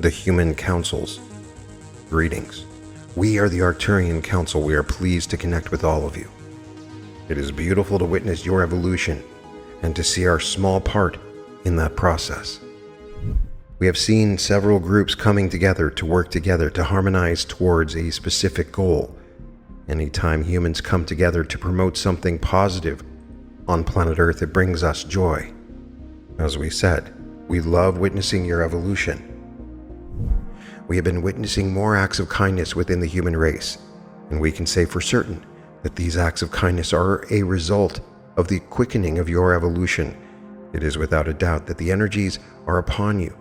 the human councils. Greetings. We are the Arcturian Council. We are pleased to connect with all of you. It is beautiful to witness your evolution and to see our small part in that process. We have seen several groups coming together to work together to harmonize towards a specific goal. Anytime humans come together to promote something positive on planet Earth, it brings us joy. As we said, we love witnessing your evolution. We have been witnessing more acts of kindness within the human race, and we can say for certain that these acts of kindness are a result of the quickening of your evolution. It is without a doubt that the energies are upon you.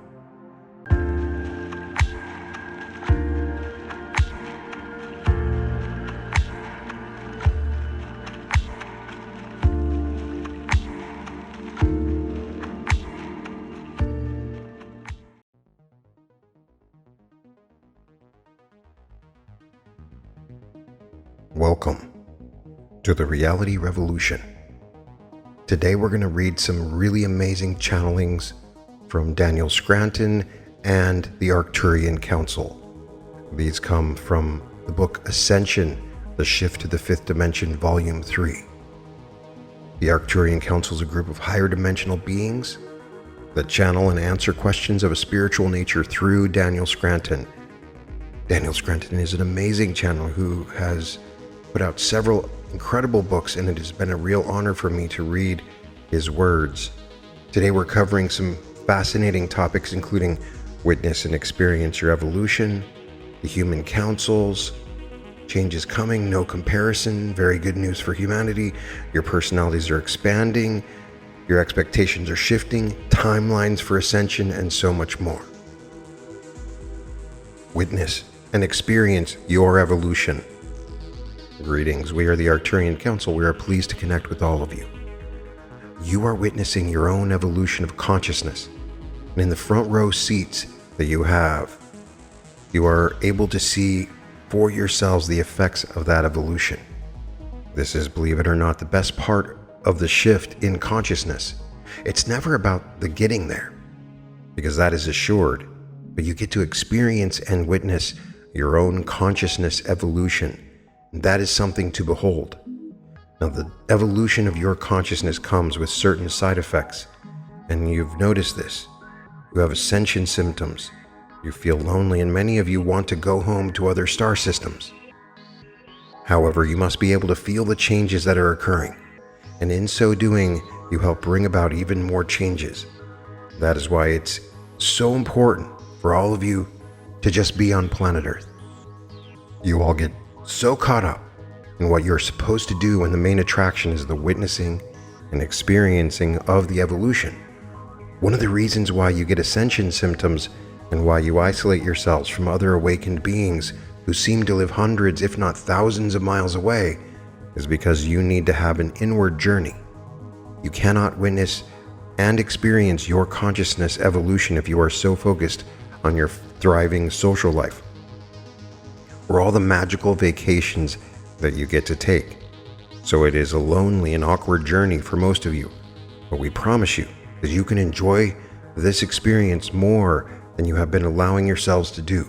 Welcome to the Reality Revolution. Today we're going to read some really amazing channelings from Daniel Scranton and the Arcturian Council. These come from the book Ascension, The Shift to the Fifth Dimension, Volume 3. The Arcturian Council is a group of higher dimensional beings that channel and answer questions of a spiritual nature through Daniel Scranton. Daniel Scranton is an amazing channeler who has put out several incredible books, and it has been a real honor for me to read his words. Today we're covering some fascinating topics, including witness and experience your evolution, the human councils, change is coming, no comparison, very good news for humanity, your personalities are expanding, your expectations are shifting, timelines for ascension, and so much more. Witness and experience your evolution. Greetings. We are the Arcturian Council. We are pleased to connect with all of you. You are witnessing your own evolution of consciousness. And in the front row seats that you have, you are able to see for yourselves the effects of that evolution. This is, believe it or not, the best part of the shift in consciousness. It's never about the getting there, because that is assured, but you get to experience and witness your own consciousness evolution. That is something to behold. Now, the evolution of your consciousness comes with certain side effects, and you've noticed this. You have ascension symptoms. You feel lonely, and many of you want to go home to other star systems. However, you must be able to feel the changes that are occurring, and in so doing, you help bring about even more changes. That is why it's so important for all of you to just be on planet Earth. You all get so caught up in what you're supposed to do when the main attraction is the witnessing and experiencing of the evolution. One of the reasons why you get ascension symptoms and why you isolate yourselves from other awakened beings who seem to live hundreds, if not thousands of miles away, is because you need to have an inward journey. You cannot witness and experience your consciousness evolution if you are so focused on your thriving social life, or all the magical vacations that you get to take. So it is a lonely and awkward journey for most of you, but we promise you that you can enjoy this experience more than you have been allowing yourselves to do.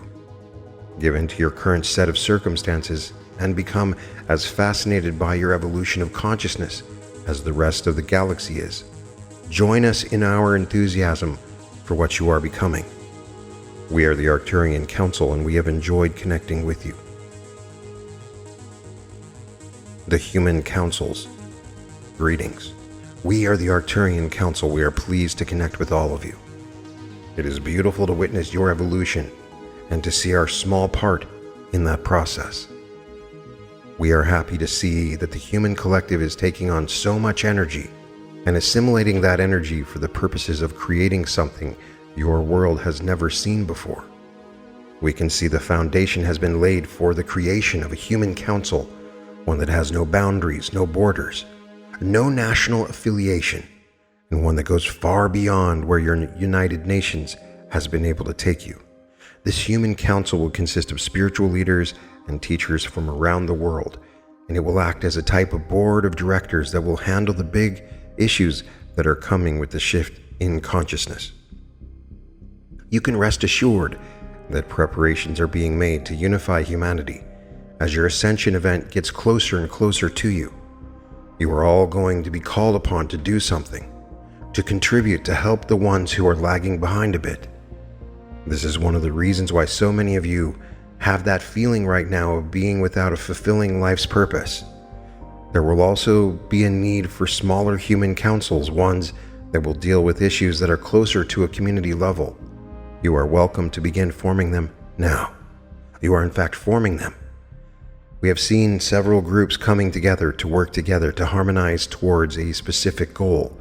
Give in to your current set of circumstances and become as fascinated by your evolution of consciousness as the rest of the galaxy is. Join us in our enthusiasm for what you are becoming. We are the Arcturian Council, and we have enjoyed connecting with you. The human councils. Greetings. We are the Arcturian Council. We are pleased to connect with all of you. It is beautiful to witness your evolution and to see our small part in that process. We are happy to see that the human collective is taking on so much energy and assimilating that energy for the purposes of creating something your world has never seen before. We can see the foundation has been laid for the creation of a human council, one that has no boundaries, no borders, no national affiliation, and one that goes far beyond where your United Nations has been able to take you. This human council will consist of spiritual leaders and teachers from around the world, and it will act as a type of board of directors that will handle the big issues that are coming with the shift in consciousness. You can rest assured that preparations are being made to unify humanity as your Ascension event gets closer and closer to you. You are all going to be called upon to do something, to contribute to help the ones who are lagging behind a bit. This is one of the reasons why so many of you have that feeling right now of being without a fulfilling life's purpose. There will also be a need for smaller human councils, ones that will deal with issues that are closer to a community level. You are welcome to begin forming them now. You are in fact forming them. We have seen several groups coming together to work together to harmonize towards a specific goal.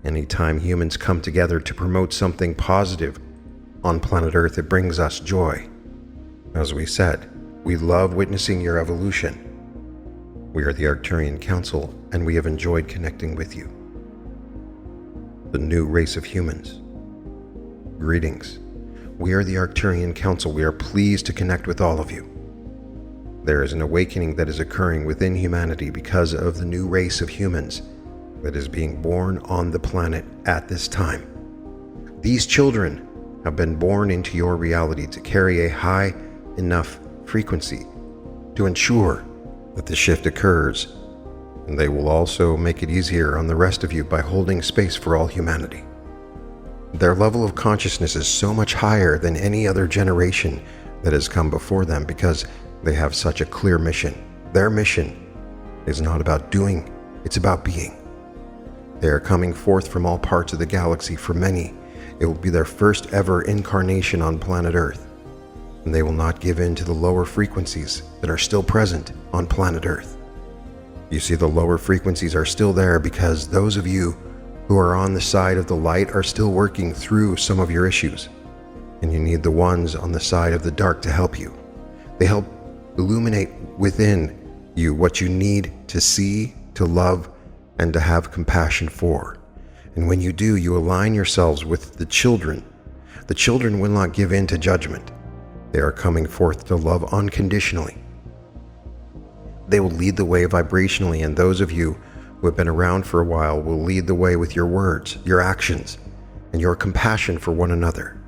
Anytime humans come together to promote something positive on planet Earth, it brings us joy. As we said, we love witnessing your evolution. We are the Arcturian Council, and we have enjoyed connecting with you. The new race of humans. Greetings. We are the Arcturian Council. We are pleased to connect with all of you. There is an awakening that is occurring within humanity because of the new race of humans that is being born on the planet at this time. These children have been born into your reality to carry a high enough frequency to ensure that the shift occurs, and they will also make it easier on the rest of you by holding space for all humanity. Their level of consciousness is so much higher than any other generation that has come before them because they have such a clear mission. Their mission is not about doing, it's about being. They are coming forth from all parts of the galaxy. For many, it will be their first ever incarnation on planet Earth, and they will not give in to the lower frequencies that are still present on planet Earth. You see, the lower frequencies are still there because those of you who are on the side of the light are still working through some of your issues, and you need the ones on the side of the dark to help you. They help illuminate within you what you need to see, to love, and to have compassion for. And when you do, you align yourselves with the children. The children will not give in to judgment. They are coming forth to love unconditionally. They will lead the way vibrationally, and those of you who have been around for a while will lead the way with your words, your actions, and your compassion for one another.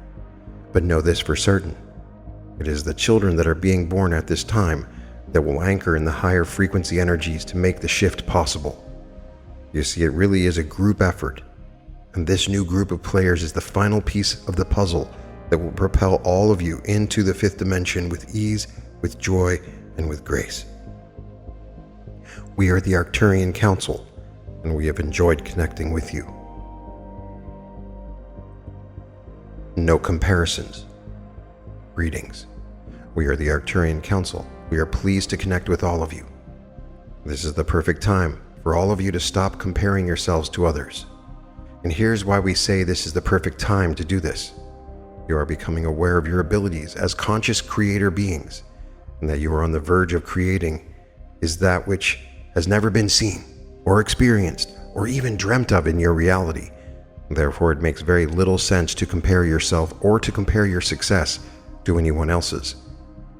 But know this for certain. It is the children that are being born at this time that will anchor in the higher frequency energies to make the shift possible. You see, it really is a group effort, and this new group of players is the final piece of the puzzle that will propel all of you into the fifth dimension with ease, with joy, and with grace. We are the Arcturian Council, and we have enjoyed connecting with you. No comparisons. Greetings. We are the Arcturian Council. We are pleased to connect with all of you. This is the perfect time for all of you to stop comparing yourselves to others. And here's why we say this is the perfect time to do this. You are becoming aware of your abilities as conscious creator beings, and that you are on the verge of creating is that which has never been seen or experienced or even dreamt of in your reality. Therefore, it makes very little sense to compare yourself or to compare your success to anyone else's.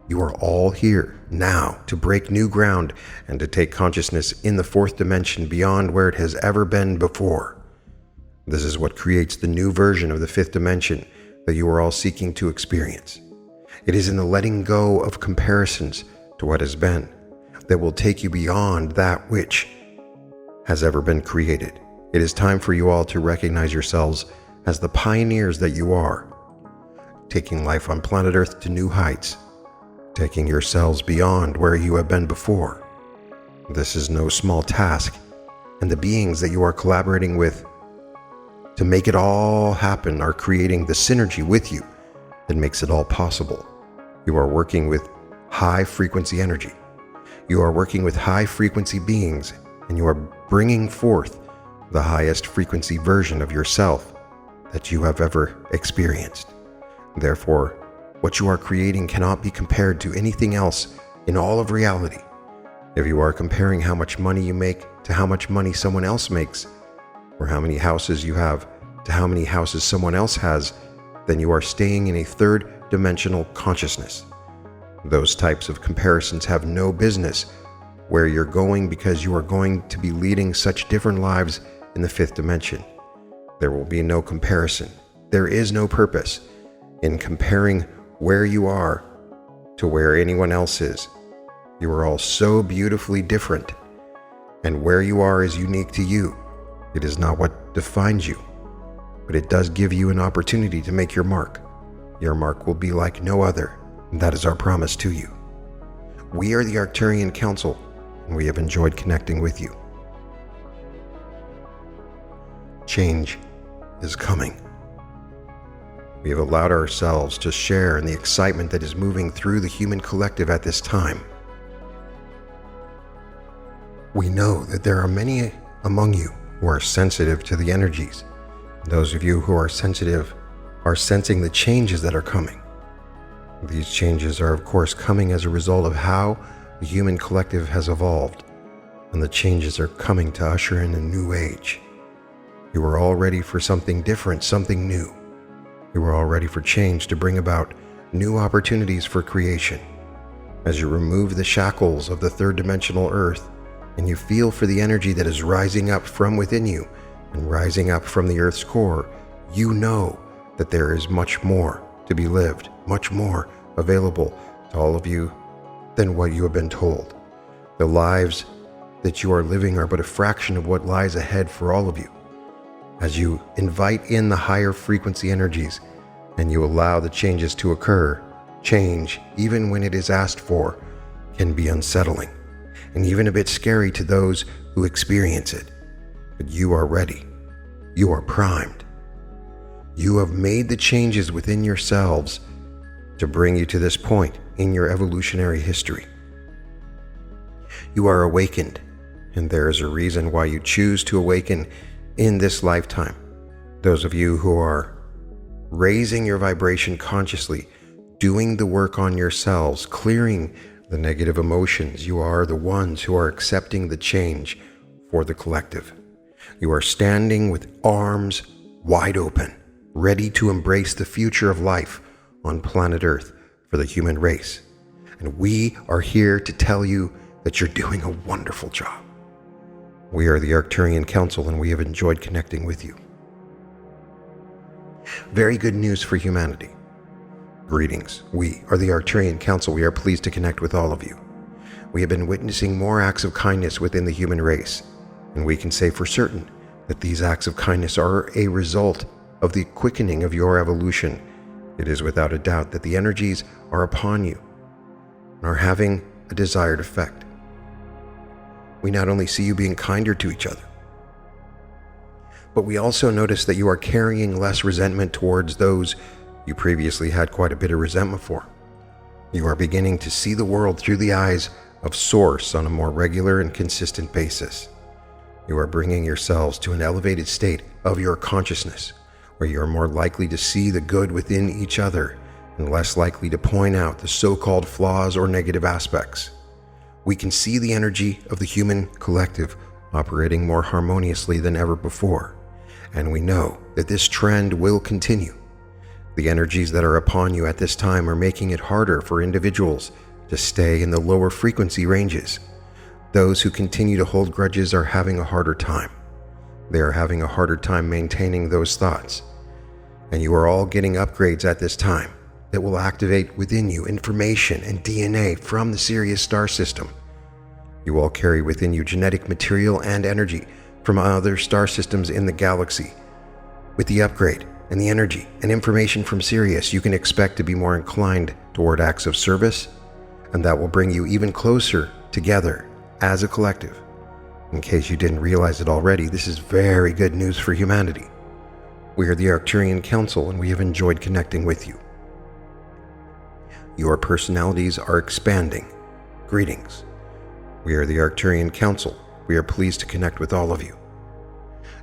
You are all here now to break new ground and to take consciousness in the fourth dimension beyond where it has ever been before. This is what creates the new version of the fifth dimension that you are all seeking to experience. It is in the letting go of comparisons to what has been that will take you beyond that which has ever been created. It is time for you all to recognize yourselves as the pioneers that you are, taking life on planet Earth to new heights, taking yourselves beyond where you have been before. This is no small task, and the beings that you are collaborating with to make it all happen are creating the synergy with you that makes it all possible. You are working with high frequency energy. You are working with high frequency beings, and you are bringing forth the highest frequency version of yourself that you have ever experienced. Therefore, what you are creating cannot be compared to anything else in all of reality. If you are comparing how much money you make to how much money someone else makes, or how many houses you have to how many houses someone else has, then you are staying in a third dimensional consciousness. Those types of comparisons have no business where you're going, because you are going to be leading such different lives in the fifth dimension. There will be no comparison. There is no purpose in comparing where you are to where anyone else is. You are all so beautifully different, and where you are is unique to you. It is not what defines you, but it does give you an opportunity to make your mark. Your mark will be like no other, and that is our promise to you. We are the Arcturian Council, and we have enjoyed connecting with you. Change is coming. We have allowed ourselves to share in the excitement that is moving through the human collective at this time. We know that there are many among you who are sensitive to the energies. Those of you who are sensitive are sensing the changes that are coming. These changes are, of course, coming as a result of how the human collective has evolved, and the changes are coming to usher in a new age. You are all ready for something different, something new. You are all ready for change to bring about new opportunities for creation. As you remove the shackles of the third-dimensional earth, and you feel for the energy that is rising up from within you and rising up from the earth's core, you know that there is much more to be lived, much more available to all of you than what you have been told. The lives that you are living are but a fraction of what lies ahead for all of you. As you invite in the higher frequency energies and you allow the changes to occur, change, even when it is asked for, can be unsettling and even a bit scary to those who experience it. But you are ready. You are primed. You have made the changes within yourselves to bring you to this point in your evolutionary history. You are awakened, and there is a reason why you choose to awaken in this lifetime. Those of you who are raising your vibration consciously, doing the work on yourselves, clearing the negative emotions, you are the ones who are accepting the change for the collective. You are standing with arms wide open, ready to embrace the future of life on planet Earth for the human race. And we are here to tell you that you're doing a wonderful job. We are the Arcturian Council, and we have enjoyed connecting with you. Very good news for humanity. Greetings. We are the Arcturian Council. We are pleased to connect with all of you. We have been witnessing more acts of kindness within the human race, and we can say for certain that these acts of kindness are a result of the quickening of your evolution. It is without a doubt that the energies are upon you and are having a desired effect. We not only see you being kinder to each other, but we also notice that you are carrying less resentment towards those you previously had quite a bit of resentment for. You are beginning to see the world through the eyes of Source on a more regular and consistent basis. You are bringing yourselves to an elevated state of your consciousness, where you are more likely to see the good within each other and less likely to point out the so-called flaws or negative aspects. We can see the energy of the human collective operating more harmoniously than ever before, and we know that this trend will continue. The energies that are upon you at this time are making it harder for individuals to stay in the lower frequency ranges. Those who continue to hold grudges are having a harder time. They are having a harder time maintaining those thoughts. And you are all getting upgrades at this time that will activate within you information and DNA from the Sirius star system. You all carry within you genetic material and energy from other star systems in the galaxy. With the upgrade and the energy and information from Sirius, you can expect to be more inclined toward acts of service, and that will bring you even closer together as a collective. In case you didn't realize it already, this is very good news for humanity. We are the Arcturian Council, and we have enjoyed connecting with you. Your personalities are expanding. Greetings. We are the Arcturian Council. We are pleased to connect with all of you.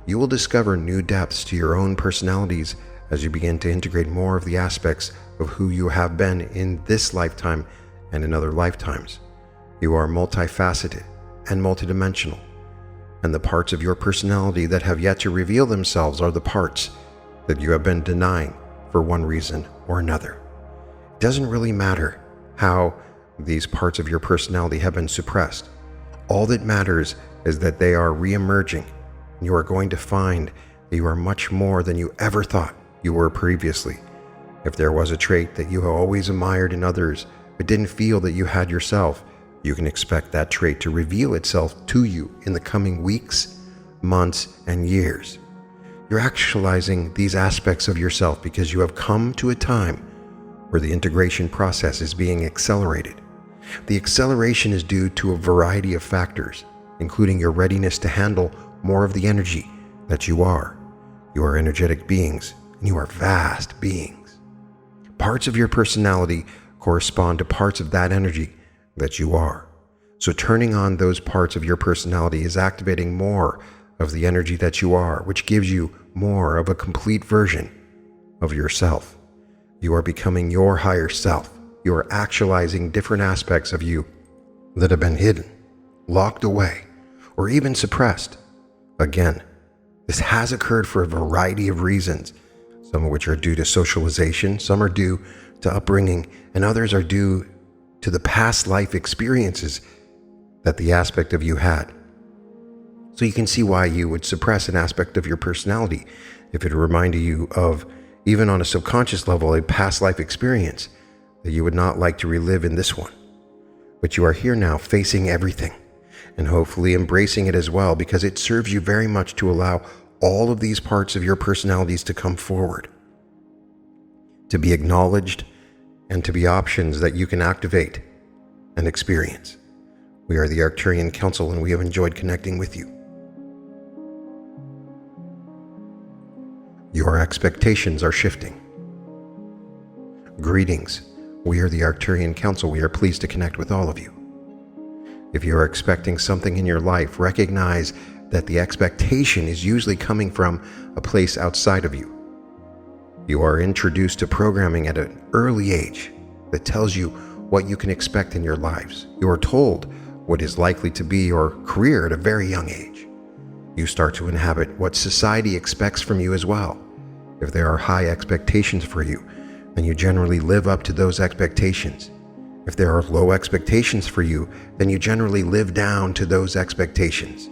You will discover new depths to your own personalities as you begin to integrate more of the aspects of who you have been in this lifetime and in other lifetimes. You are multifaceted and multidimensional, and the parts of your personality that have yet to reveal themselves are the parts that you have been denying for one reason or another. It doesn't really matter how these parts of your personality have been suppressed. All that matters is that they are re-emerging. You are going to find that you are much more than you ever thought you were previously. If there was a trait that you have always admired in others but didn't feel that you had yourself, you can expect that trait to reveal itself to you in the coming weeks, months, and years. You're actualizing these aspects of yourself because you have come to a time where the integration process is being accelerated. The acceleration is due to a variety of factors, including your readiness to handle more of the energy that you are. You are energetic beings, and you are vast beings. Parts of your personality correspond to parts of that energy that you are. So turning on those parts of your personality is activating more of the energy that you are, which gives you more of a complete version of yourself. You are becoming your higher self. You are actualizing different aspects of you that have been hidden, locked away, or even suppressed. Again, this has occurred for a variety of reasons, some of which are due to socialization, some are due to upbringing, and others are due to the past life experiences that the aspect of you had. So you can see why you would suppress an aspect of your personality if it reminded you of, even on a subconscious level, a past life experience that you would not like to relive in this one. But you are here now facing everything and hopefully embracing it as well, because it serves you very much to allow all of these parts of your personalities to come forward, to be acknowledged, and to be options that you can activate and experience. We are the Arcturian Council, and we have enjoyed connecting with you. Your expectations are shifting. Greetings. We are the Arcturian Council. We are pleased to connect with all of you. If you are expecting something in your life, recognize that the expectation is usually coming from a place outside of you. You are introduced to programming at an early age that tells you what you can expect in your lives. You are told what is likely to be your career at a very young age. You start to inhabit what society expects from you as well. If there are high expectations for you, then you generally live up to those expectations. If there are low expectations for you, then you generally live down to those expectations.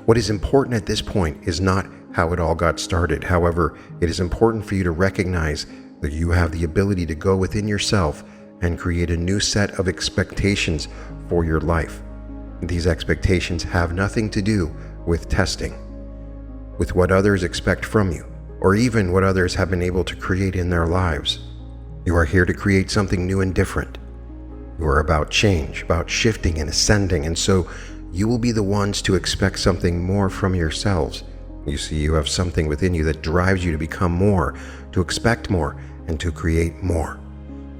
What is important at this point is not how it all got started. However, it is important for you to recognize that you have the ability to go within yourself and create a new set of expectations for your life. These expectations have nothing to do with testing, with what others expect from you, or even what others have been able to create in their lives. You are here to create something new and different. You are about change, about shifting and ascending, and so you will be the ones to expect something more from yourselves. You see, you have something within you that drives you to become more, to expect more, and to create more.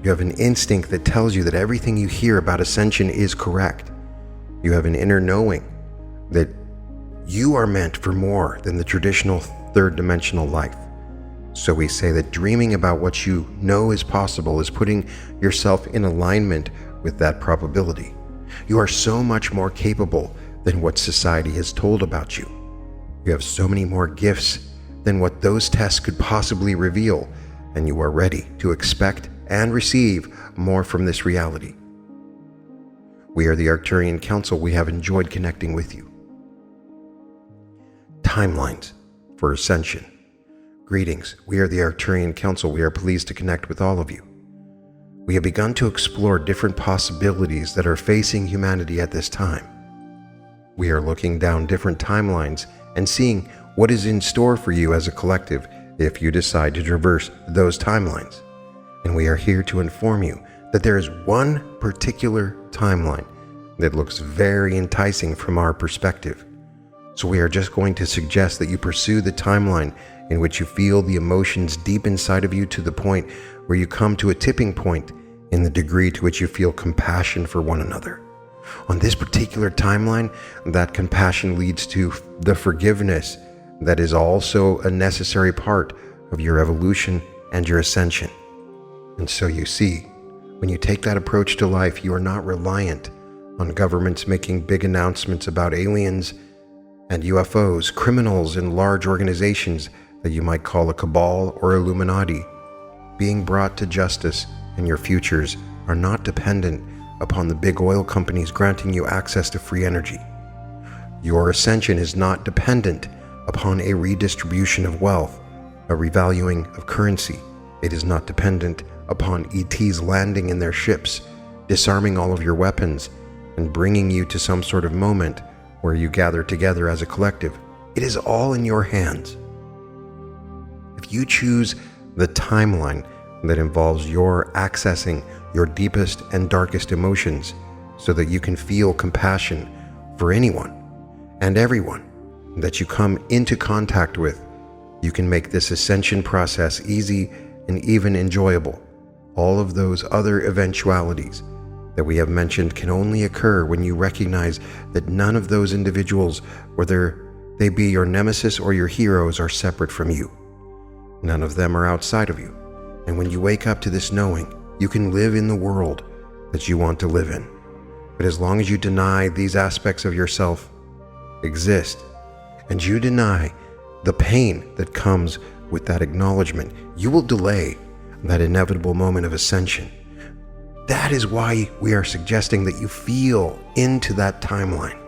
You have an instinct that tells you that everything you hear about Ascension is correct. You have an inner knowing that you are meant for more than the traditional third-dimensional life. So we say that dreaming about what you know is possible is putting yourself in alignment with that probability. You are so much more capable than what society has told about you. You have so many more gifts than what those tests could possibly reveal, and you are ready to expect and receive more from this reality. We are the Arcturian Council. We have enjoyed connecting with you. Timelines for Ascension. Greetings. We are the Arcturian Council. We are pleased to connect with all of you. We have begun to explore different possibilities that are facing humanity at this time. We are looking down different timelines and seeing what is in store for you as a collective if you decide to traverse those timelines. And we are here to inform you that there is one particular timeline that looks very enticing from our perspective. So we are just going to suggest that you pursue the timeline in which you feel the emotions deep inside of you to the point where you come to a tipping point in the degree to which you feel compassion for one another. On this particular timeline, that compassion leads to the forgiveness that is also a necessary part of your evolution and your ascension. And so you see, when you take that approach to life, you are not reliant on governments making big announcements about aliens and UFOs, criminals in large organizations that you might call a cabal or illuminati being brought to justice, and your futures are not dependent upon the big oil companies granting you access to free energy. Your ascension is not dependent upon a redistribution of wealth, a revaluing of currency, It is not dependent upon ETs landing in their ships, disarming all of your weapons, and bringing you to some sort of moment where you gather together as a collective. It is all in your hands. If you choose the timeline that involves your accessing your deepest and darkest emotions so that you can feel compassion for anyone and everyone that you come into contact with, you can make this ascension process easy and even enjoyable. All of those other eventualities that we have mentioned can only occur when you recognize that none of those individuals, whether they be your nemesis or your heroes, are separate from you. None of them are outside of you. And when you wake up to this knowing, you can live in the world that you want to live in. But as long as you deny these aspects of yourself exist, and you deny the pain that comes with that acknowledgement, you will delay that inevitable moment of ascension. That is why we are suggesting that you feel into that timeline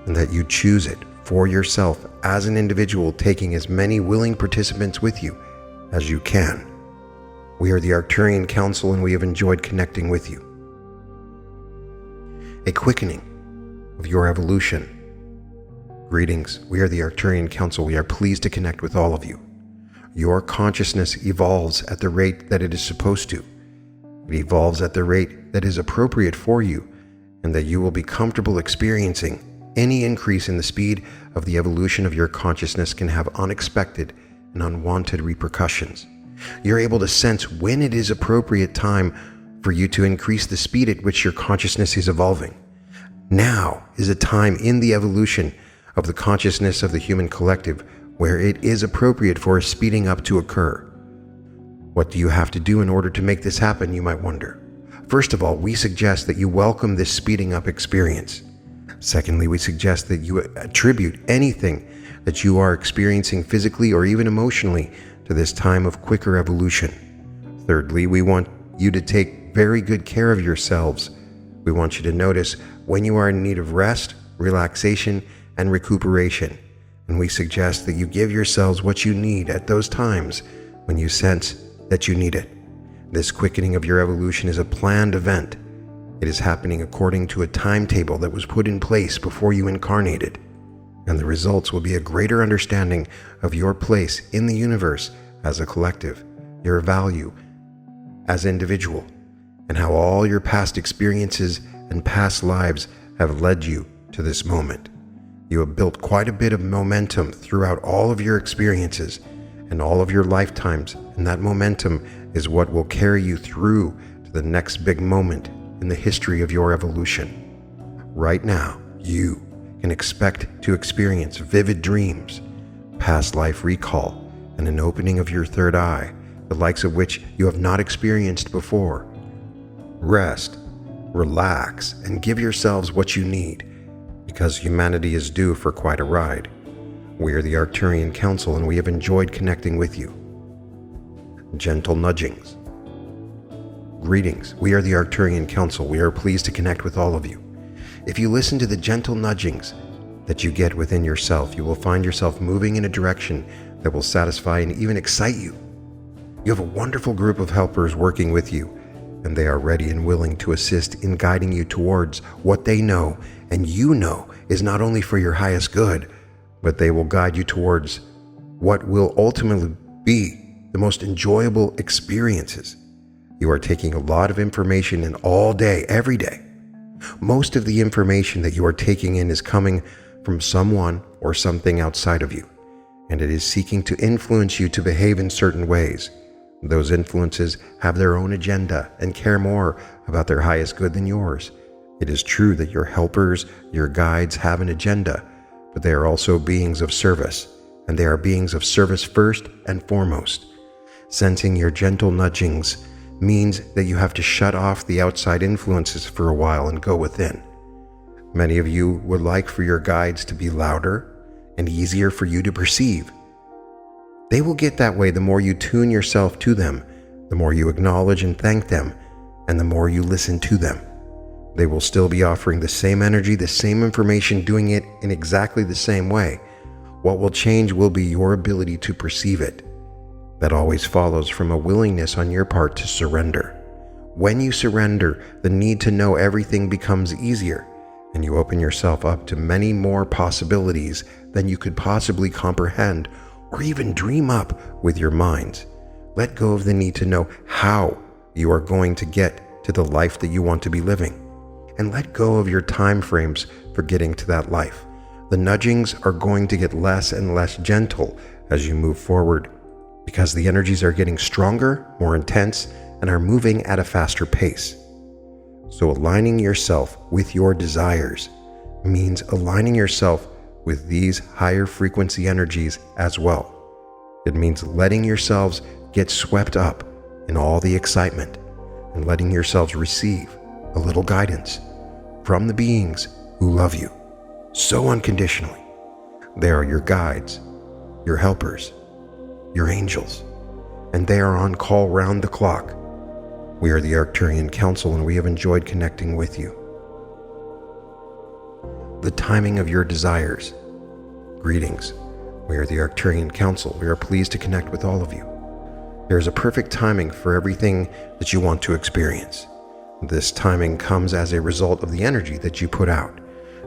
and that you choose it for yourself as an individual, taking as many willing participants with you as you can. We are the Arcturian Council, and we have enjoyed connecting with you. A quickening of your evolution. Greetings, we are the Arcturian Council. We are pleased to connect with all of you. Your consciousness evolves at the rate that it is supposed to. It evolves at the rate that is appropriate for you, and that you will be comfortable experiencing. Any increase in the speed of the evolution of your consciousness can have unexpected and unwanted repercussions. You're able to sense when it is appropriate time for you to increase the speed at which your consciousness is evolving. Now is a time in the evolution of the consciousness of the human collective where it is appropriate for a speeding up to occur. What do you have to do in order to make this happen, you might wonder? First of all, we suggest that you welcome this speeding up experience. Secondly, we suggest that you attribute anything that you are experiencing physically or even emotionally to this time of quicker evolution. Thirdly, we want you to take very good care of yourselves. We want you to notice when you are in need of rest, relaxation, and recuperation. And we suggest that you give yourselves what you need at those times when you sense that you need it. This quickening of your evolution is a planned event. It is happening according to a timetable that was put in place before you incarnated. And the results will be a greater understanding of your place in the universe as a collective, your value as individual, and how all your past experiences and past lives have led you to this moment. You have built quite a bit of momentum throughout all of your experiences and all of your lifetimes, and that momentum is what will carry you through to the next big moment in the history of your evolution. Right now, you can expect to experience vivid dreams, past life recall, and an opening of your third eye, the likes of which you have not experienced before. Rest, relax, and give yourselves what you need, because humanity is due for quite a ride. We are the Arcturian Council, and we have enjoyed connecting with you. Gentle nudgings. Greetings, we are the Arcturian Council. We are pleased to connect with all of you. If you listen to the gentle nudgings that you get within yourself, you will find yourself moving in a direction that will satisfy and even excite you. You have a wonderful group of helpers working with you, and they are ready and willing to assist in guiding you towards what they know and you know is not only for your highest good, but they will guide you towards what will ultimately be the most enjoyable experiences. You are taking a lot of information in all day, every day. Most of the information that you are taking in is coming from someone or something outside of you, and it is seeking to influence you to behave in certain ways. Those influences have their own agenda and care more about their highest good than yours. It is true that your helpers, your guides have an agenda, but they are also beings of service, and they are beings of service first and foremost. Sensing your gentle nudgings means that you have to shut off the outside influences for a while and go within. Many of you would like for your guides to be louder and easier for you to perceive. They will get that way the more you tune yourself to them, the more you acknowledge and thank them, and the more you listen to them. They will still be offering the same energy, the same information, doing it in exactly the same way. What will change will be your ability to perceive it. That always follows from a willingness on your part to surrender. When you surrender, the need to know everything becomes easier, and you open yourself up to many more possibilities than you could possibly comprehend or even dream up with your minds. Let go of the need to know how you are going to get to the life that you want to be living, and let go of your time frames for getting to that life. The nudgings are going to get less and less gentle as you move forward, because the energies are getting stronger, more intense, and are moving at a faster pace. So aligning yourself with your desires means aligning yourself with these higher frequency energies as well. It means letting yourselves get swept up in all the excitement and letting yourselves receive a little guidance from the beings who love you so unconditionally. They are your guides, your helpers, your angels, and they are on call round the clock. We are the Arcturian Council, and we have enjoyed connecting with you. The timing of your desires. Greetings. We are the Arcturian Council. We are pleased to connect with all of you. There is a perfect timing for everything that you want to experience. This timing comes as a result of the energy that you put out,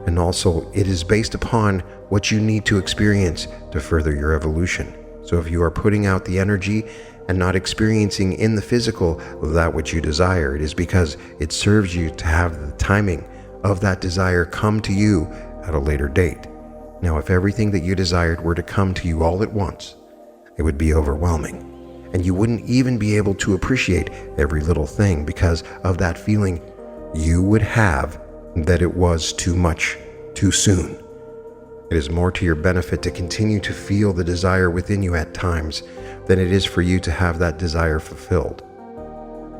and also it is based upon what you need to experience to further your evolution. So if you are putting out the energy and not experiencing in the physical that which you desire, it is because it serves you to have the timing of that desire come to you at a later date. Now, if everything that you desired were to come to you all at once, it would be overwhelming, and you wouldn't even be able to appreciate every little thing because of that feeling you would have that it was too much, too soon. It is more to your benefit to continue to feel the desire within you at times than it is for you to have that desire fulfilled.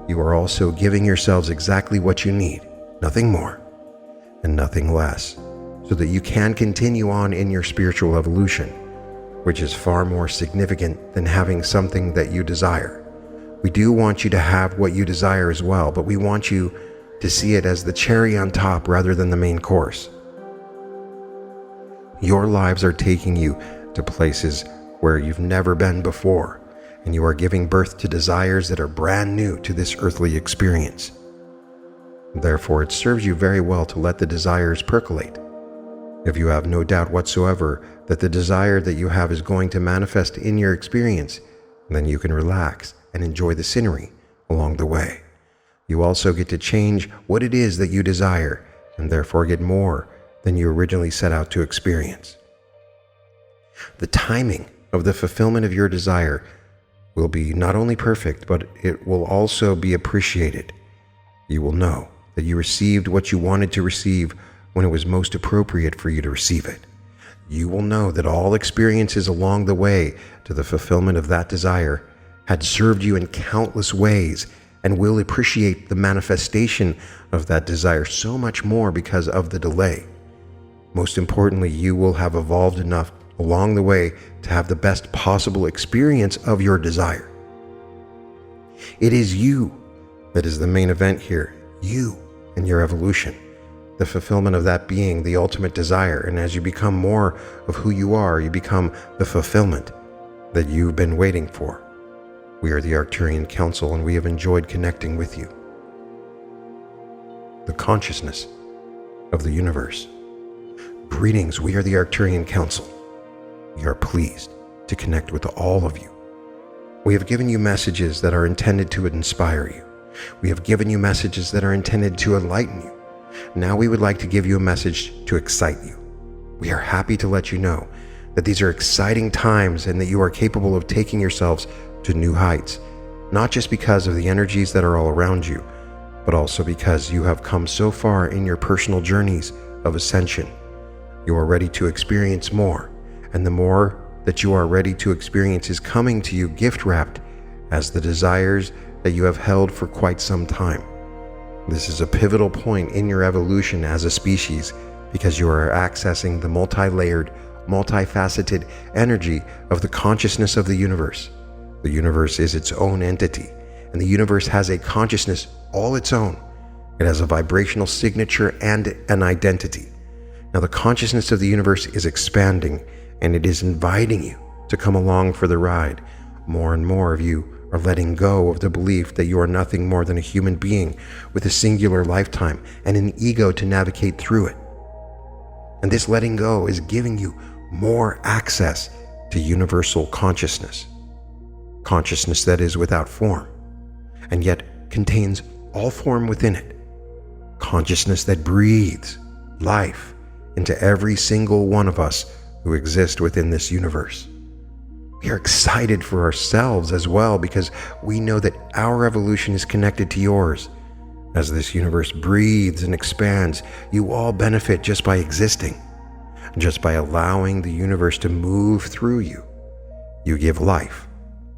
You are also giving yourselves exactly what you need, nothing more and nothing less, so that you can continue on in your spiritual evolution, which is far more significant than having something that you desire. We do want you to have what you desire as well, but we want you to see it as the cherry on top rather than the main course. Your lives are taking you to places where you've never been before, and you are giving birth to desires that are brand new to this earthly experience. Therefore, it serves you very well to let the desires percolate. If you have no doubt whatsoever that the desire that you have is going to manifest in your experience, then you can relax and enjoy the scenery along the way. You also get to change what it is that you desire, and therefore get more than you originally set out to experience. The timing of the fulfillment of your desire will be not only perfect, but it will also be appreciated. You will know that you received what you wanted to receive when it was most appropriate for you to receive it. You will know that all experiences along the way to the fulfillment of that desire had served you in countless ways, and will appreciate the manifestation of that desire so much more because of the delay. Most importantly, you will have evolved enough along the way to have the best possible experience of your desire. It is you that is the main event here, you and your evolution, the fulfillment of that being the ultimate desire. And as you become more of who you are, you become the fulfillment that you've been waiting for. We are the Arcturian Council, and we have enjoyed connecting with you. The consciousness of the universe. Greetings, we are the Arcturian Council. We are pleased to connect with all of you. We have given you messages that are intended to inspire you. We have given you messages that are intended to enlighten you. Now we would like to give you a message to excite you. We are happy to let you know that these are exciting times and that you are capable of taking yourselves to new heights, not just because of the energies that are all around you, but also because you have come so far in your personal journeys of ascension. You are ready to experience more, and the more that you are ready to experience is coming to you gift-wrapped as the desires that you have held for quite some time. This is a pivotal point in your evolution as a species, because you are accessing the multi-layered, multifaceted energy of the consciousness of the universe. The universe is its own entity, and the universe has a consciousness all its own. It has a vibrational signature and an identity. Now, the consciousness of the universe is expanding, and it is inviting you to come along for the ride, more and more of you are letting go of the belief that you are nothing more than a human being with a singular lifetime and an ego to navigate through it. And this letting go is giving you more access to universal consciousness. Consciousness that is without form, and yet contains all form within it. Consciousness that breathes life into every single one of us who exist within this universe. We are excited for ourselves as well because we know that our evolution is connected to yours. As this universe breathes and expands, you all benefit just by existing, just by allowing the universe to move through you. You give life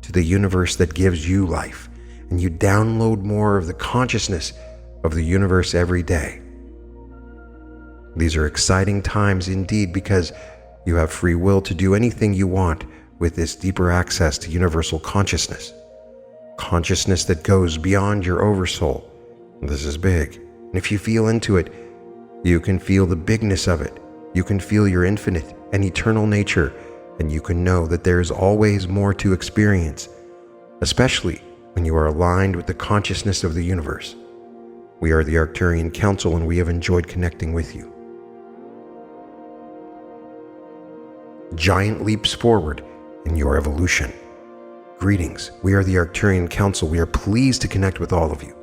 to the universe that gives you life, and you download more of the consciousness of the universe every day. These are exciting times indeed because you have free will to do anything you want with this deeper access to universal consciousness. Consciousness that goes beyond your oversoul. This is big. And if you feel into it, you can feel the bigness of it. You can feel your infinite and eternal nature, and you can know that there is always more to experience, especially when you are aligned with the consciousness of the universe. We are the Arcturian Council, and we have enjoyed connecting with you. Giant leaps forward in your evolution. Greetings, we are the Arcturian Council. We are pleased to connect with all of you.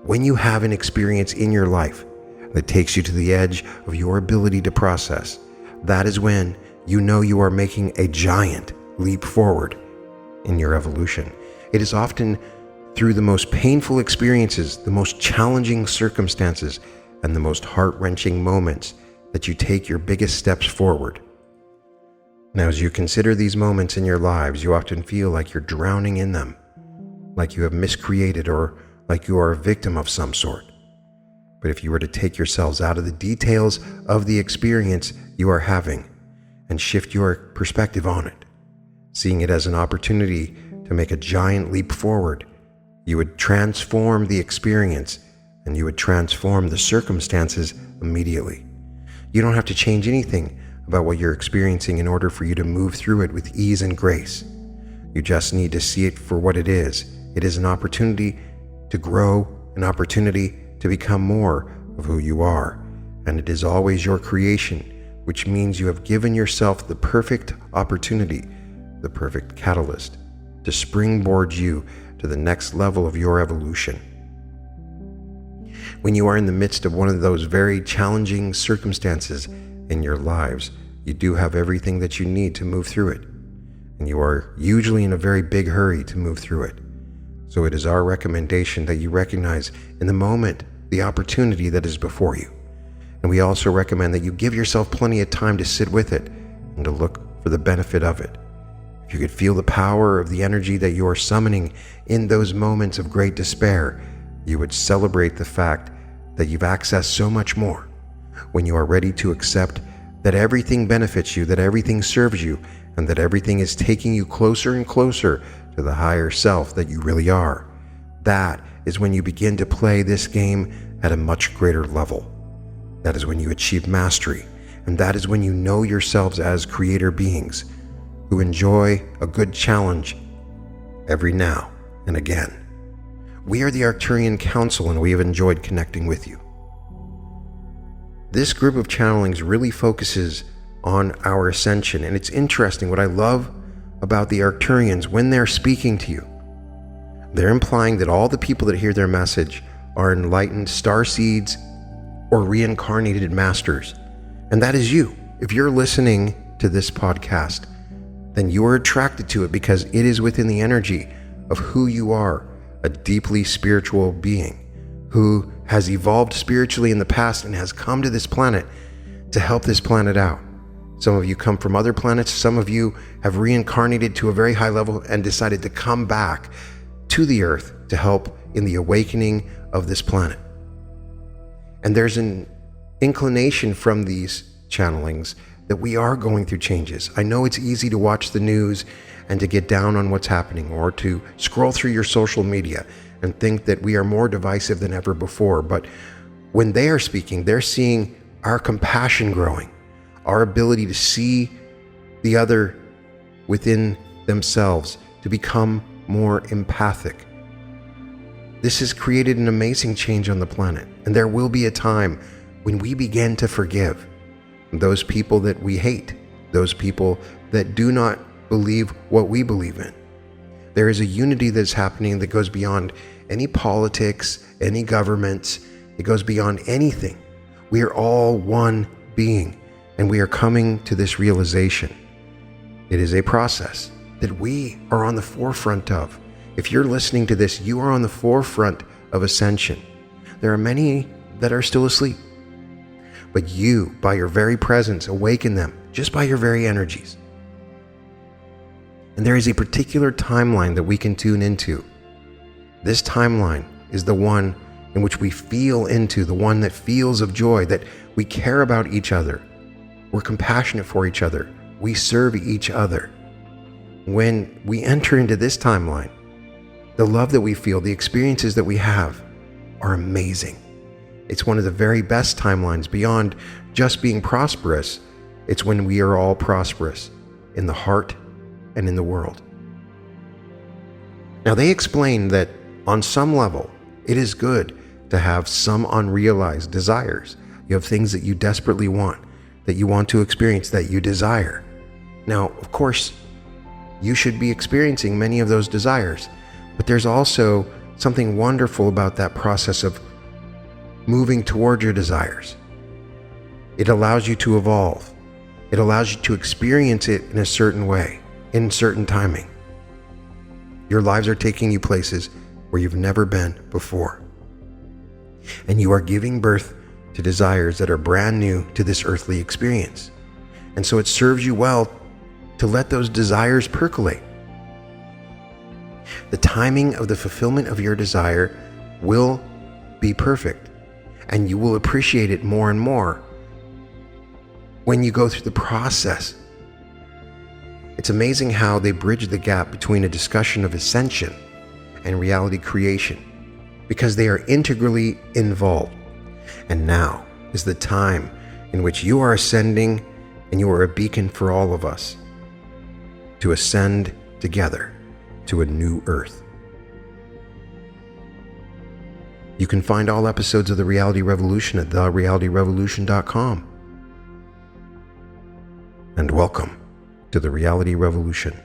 When you have an experience in your life that takes you to the edge of your ability to process, that is when you know you are making a giant leap forward in your evolution. It is often through the most painful experiences, the most challenging circumstances, and the most heart-wrenching moments that you take your biggest steps forward. Now, as you consider these moments in your lives, you often feel like you're drowning in them, like you have miscreated or like you are a victim of some sort. But if you were to take yourselves out of the details of the experience you are having and shift your perspective on it, seeing it as an opportunity to make a giant leap forward, you would transform the experience and you would transform the circumstances immediately. You don't have to change anything about what you're experiencing in order for you to move through it with ease and grace. You just need to see it for what it is. It is an opportunity to grow, an opportunity to become more of who you are. And it is always your creation, which means you have given yourself the perfect opportunity, the perfect catalyst, to springboard you to the next level of your evolution. When you are in the midst of one of those very challenging circumstances in your lives, you do have everything that you need to move through it. And you are usually in a very big hurry to move through it. So it is our recommendation that you recognize in the moment the opportunity that is before you. And we also recommend that you give yourself plenty of time to sit with it and to look for the benefit of it. If you could feel the power of the energy that you are summoning in those moments of great despair, you would celebrate the fact that you've accessed so much more. When you are ready to accept that everything benefits you, that everything serves you, and that everything is taking you closer and closer to the higher self that you really are, that is when you begin to play this game at a much greater level. That is when you achieve mastery, and that is when you know yourselves as creator beings who enjoy a good challenge every now and again. We are the Arcturian Council, and we have enjoyed connecting with you. This group of channelings really focuses on our ascension, and it's interesting. What I love about the Arcturians, when they're speaking to you, they're implying that all the people that hear their message are enlightened starseeds or reincarnated masters. And that is you. If you're listening to this podcast, then you are attracted to it because it is within the energy of who you are, a deeply spiritual being who has evolved spiritually in the past and has come to this planet to help this planet out. Some of you come from other planets. Some of you have reincarnated to a very high level and decided to come back to the Earth to help in the awakening of this planet. And there's an inclination from these channelings that we are going through changes. I know it's easy to watch the news and to get down on what's happening, or to scroll through your social media and think that we are more divisive than ever before. But when they are speaking, they're seeing our compassion growing, our ability to see the other within themselves, to become more empathic. This has created an amazing change on the planet, and there will be a time when we begin to forgive those people that we hate, those people that do not believe what we believe in. There is a unity that's happening that goes beyond any politics, any governments. It goes beyond anything. We are all one being, and we are coming to this realization. It is a process that we are on the forefront of. If you're listening to this, you are on the forefront of ascension. There are many that are still asleep, but you, by your very presence, awaken them just by your very energies. And there is a particular timeline that we can tune into. This timeline is the one in which we feel into, the one that feels of joy, that we care about each other. We're compassionate for each other. We serve each other. When we enter into this timeline, the love that we feel, the experiences that we have are amazing. It's one of the very best timelines beyond just being prosperous. It's when we are all prosperous in the heart and in the world. Now, they explain that on some level, it is good to have some unrealized desires. You have things that you desperately want, that you want to experience, that you desire. Now, of course, you should be experiencing many of those desires, but there's also something wonderful about that process of moving toward your desires. It allows you to evolve. It allows you to experience it in a certain way, in certain timing. Your lives are taking you places where you've never been before. And you are giving birth to desires that are brand new to this earthly experience. And so it serves you well to let those desires percolate. The timing of the fulfillment of your desire will be perfect, and you will appreciate it more and more when you go through the process. It's amazing how they bridge the gap between a discussion of ascension and reality creation, because they are integrally involved. And now is the time in which you are ascending, and you are a beacon for all of us to ascend together to a new earth. You can find all episodes of The Reality Revolution at therealityrevolution.com. And welcome to The Reality Revolution.